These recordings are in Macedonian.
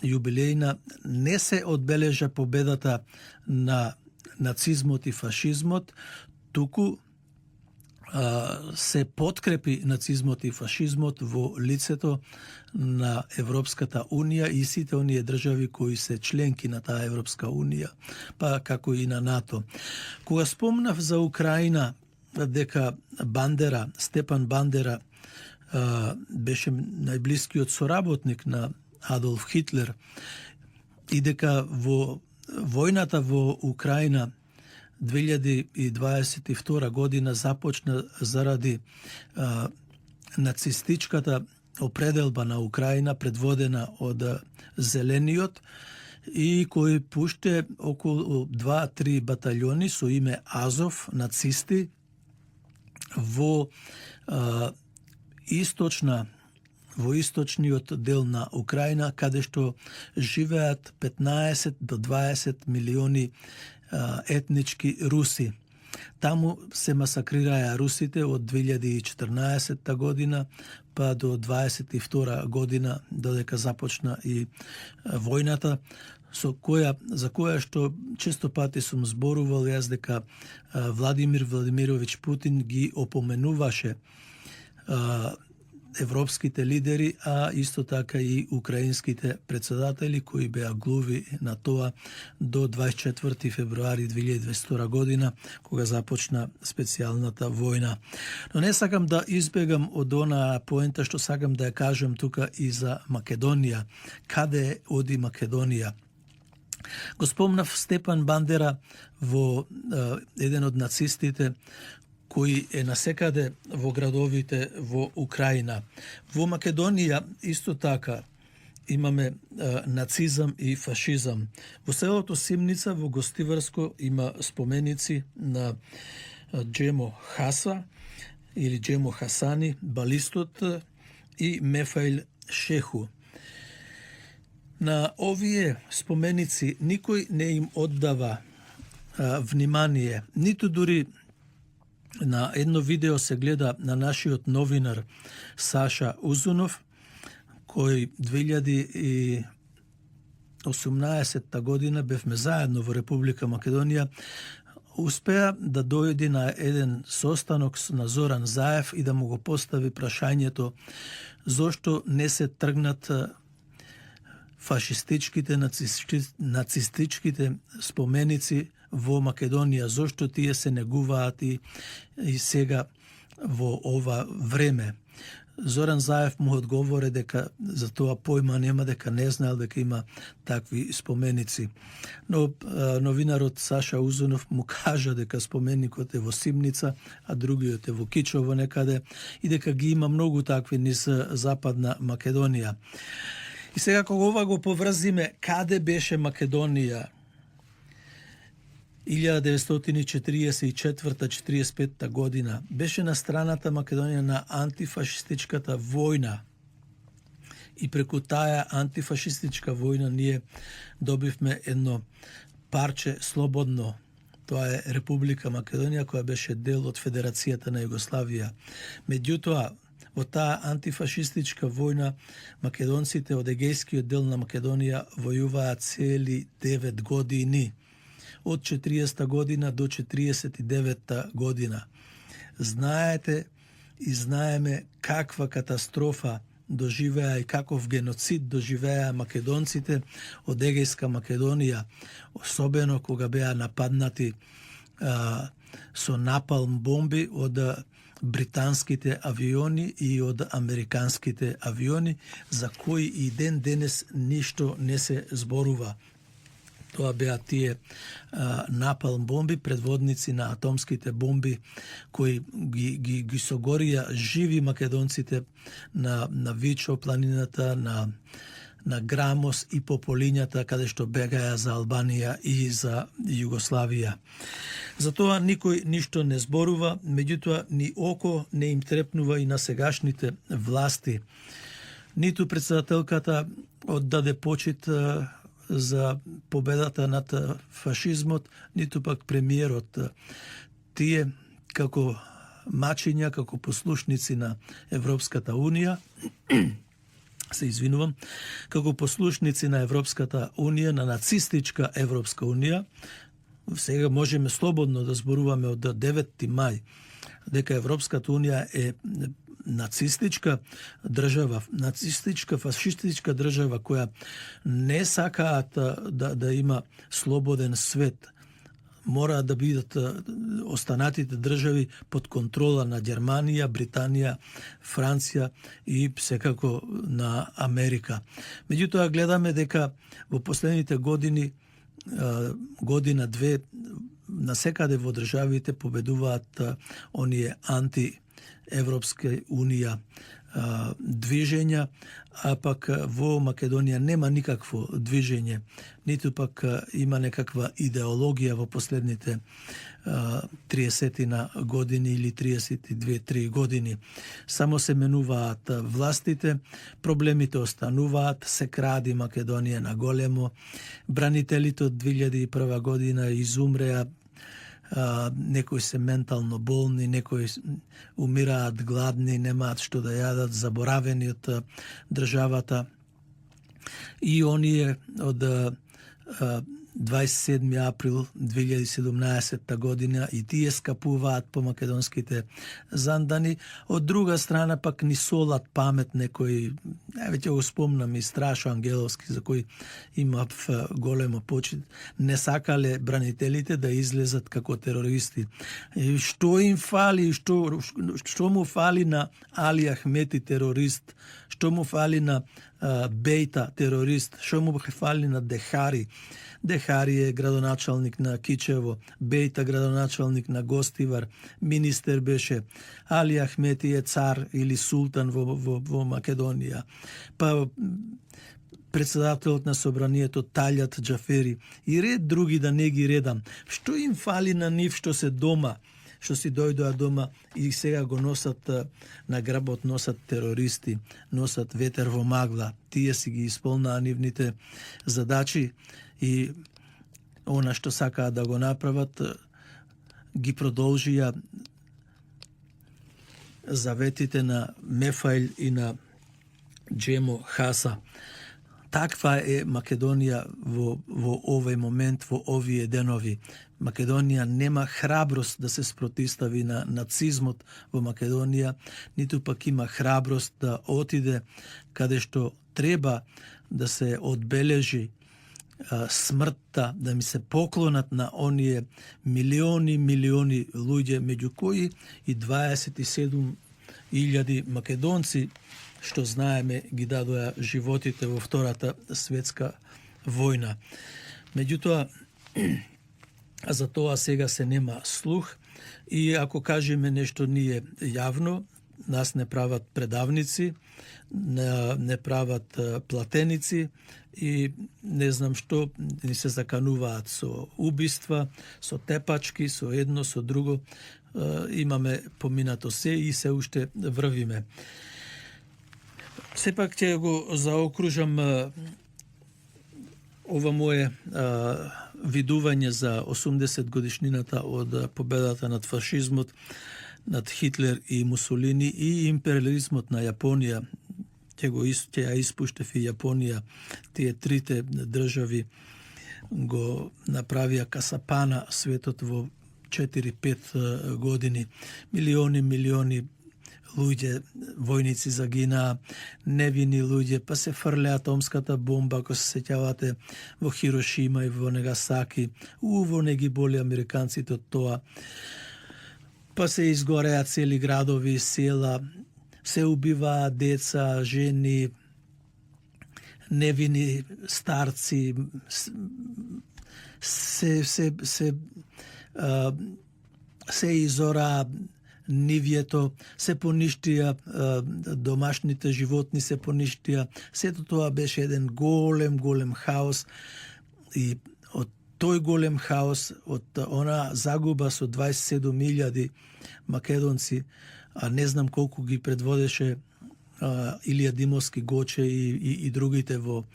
јубилејна не се одбележа победата на нацизмот и фашизмот, туку се подкрепи нацизмот и фашизмот во лицето на Европската Унија и сите оние држави кои се членки на таа Европска Унија, па како и на НАТО. Кога спомнав за Украина, дека Бандера, Степан Бандера беше најблискиот соработник на Адолф Хитлер и дека во војната во Украина 2022 година започна заради нацистичката определба на Украина предводена од Зелениот и кој пуште околу 2-3 батальони со име Азов, нацисти, во источниот дел на Украина, каде што живеат 15 до 20 милиони етнички руси. Таму се масакрираа русите од 2014 година па до 22 година, додека започна и војната, за која што често пати сум зборувал јас дека Владимир Владимирович Путин ги опоменуваше европските лидери, а исто така и украинските председатели кои беа глуви на тоа до 24 февруари 2022 година, кога започна специјалната војна. Но не сакам да избегам од онаа поента што сакам да ја кажам тука и за Македонија. Каде оди Македонија? Го спомнав Степан Бандера во еден од нацистите кој е насекаде во градовите во Украина. Во Македонија исто така имаме нацизам и фашизам. Во селото Симница во Гостиварско има споменици на Джемо Хаса или Джемо Хасани, балистот, и Мефаил Шеху. На овие споменици никој не им оддава внимание, ниту дури на едно видео се гледа на нашиот новинар Саша Узунов, кој 2018 година бевме заедно во Република Македонија, успеа да дојде на еден состанок на Зоран Заев и да му го постави прашањето зошто не се тргнат фашистичките, нацистичките споменици во Македонија, зошто тие се негуваат и сега во ова време. Зоран Заев му одговоре дека за тоа појма нема, дека не знаел дека има такви споменици. Но новинарот Саша Узунов му кажа дека споменикот е во Симница, а другиот е во Кичово некаде и дека ги има многу такви низ Западна Македонија. И сега кога ова го поврзиме, каде беше Македонија 1944-45 година? Беше на страната Македонија на антифашистичката војна. И преку таа антифашистичка војна ние добивме едно парче слободно. Тоа е Република Македонија, која беше дел од Федерацијата на Југославија. Меѓутоа, во таа антифашистичка војна македонците од егејскиот дел на Македонија војуваат цели 9 години. Од 40 година до 49 година. Знаете и знаеме каква катастрофа доживеа и каков геноцид доживеа македонците од егејска Македонија, особено кога беа нападнати со напалм бомби од британските авиони и од американските авиони, за кои и ден денес ништо не се зборува. Тоа беа тие напалм бомби, предводници на атомските бомби, кои ги согорија живи македонците на Вичо планината, на Грамос и по полињата каде што бегаја за Албанија и за Југославија. Затоа никој ништо не зборува, меѓутоа ни око не им трепнува и на сегашните власти. Ниту председателката оддаде почит за победата над фашизмот, ниту пак премиерот. Тие како мачиња, како послушници на Европската Унија, се извинувам, како послушници на Европската Унија, на нацистичка Европска Унија. Сега можеме слободно да зборуваме од 9. мај дека Европската Унија е нацистичка држава, нацистичка, фашистичка држава која не сакаат да има слободен свет. Мора да бидат останатите држави под контрола на Германија, Британија, Франција и секако на Америка. Меѓутоа гледаме дека во последните години, година-две, насекаде во државите победуваат оние анти-Европска Унија движења, а пак во Македонија нема никакво движење, ниту пак има некаква идеологија во последните 30 години или 32-3 години. Само се менуваат властите, проблемите остануваат, се кради Македонија на големо. Бранителите од 2001 година изумреа, некои се ментално болни, некои умираат гладни, немаат што да јадат, заборавени од државата. И оние од 27 април 2017 година и тие скапуваат по македонските зандани. Од друга страна пак ни солат памет некои, веќе го спомнам и Страшо Ангеловски, за кој имав големо почит, не сакале бранителите да излезат како терористи. И што им фали, што му фали на Али Ахмети терорист, што му фали на Бејта терорист, што му фали на Дехари. Дехари е градоначалник на Кичево, Бејта градоначалник на Гостивар, министер беше. Али Ахмети е цар или султан во Македонија. Па председателот на собранието Талјат Џафери и ред други, да не ги редам. Што им фали на нив што се дома, што си дојдоа дома и сега го носат на гработ, носат терористи, носат ветер во магла. Тие си ги исполнаа нивните задачи и она што сакаат да го направат, ги продолжија заветите на Мефаил и на Джемо Хаса. Таква е Македонија во овој момент, во овие денови. Македонија нема храброст да се спротистави на нацизмот во Македонија, ниту пак има храброст да отиде каде што треба да се одбележи смртта, да ми се поклонат на оние милиони луѓе, меѓу кои и 27.000 македонци, што знаеме ги дадоа животите во Втората светска војна. Меѓутоа, за тоа сега се нема слух и ако кажеме нешто ние јавно, нас не прават предавници, не прават платеници и не знам што, ни се закануваат со убиства, со тепачки, со едно, со друго. Имаме поминато се и се уште врвиме. Сепак ќе го заокружам ова мое видување за 80 годишнината од победата над фашизмот, над Хитлер и Мусолини и империализмот на Јапонија. Ќе ја испуштев и Јапонија. Тие трите држави го направија касапана светот во 4-5 години. Милиони луѓе, војници загинаа, невини луѓе, па се фрле атомската бомба, ако се сеќавате, во Хирошима и во Нагасаки. Уво не ги боли американците од тоа. Па се изгореа цели градови, села, се убиваат деца, жени, невини старци, се изора нивјето, се поништија домашните животни, се поништија. Сето тоа беше еден голем хаос и од тој голем хаос, од она загуба со 27.000 македонци, а не знам колку ги предводеше Илија Димовски Гоче и другите во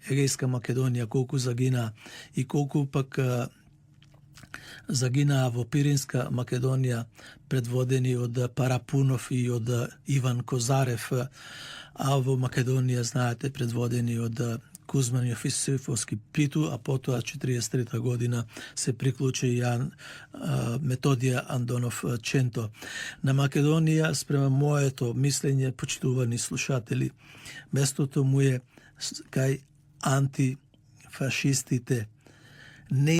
Егејска Македонија, колку загинаа и колку пак загинаа во Пиринска Македонија, предводени од Парапунов и од Иван Козарев. а во Македонија, знаете, предводени од Кузман Јофисифовски Питу, а потоа 43 година се приклучи Јан Методија Андонов Ченто. На Македонија, спрема моето мислење, почитувани слушатели, местото му е кај антифашистите. Не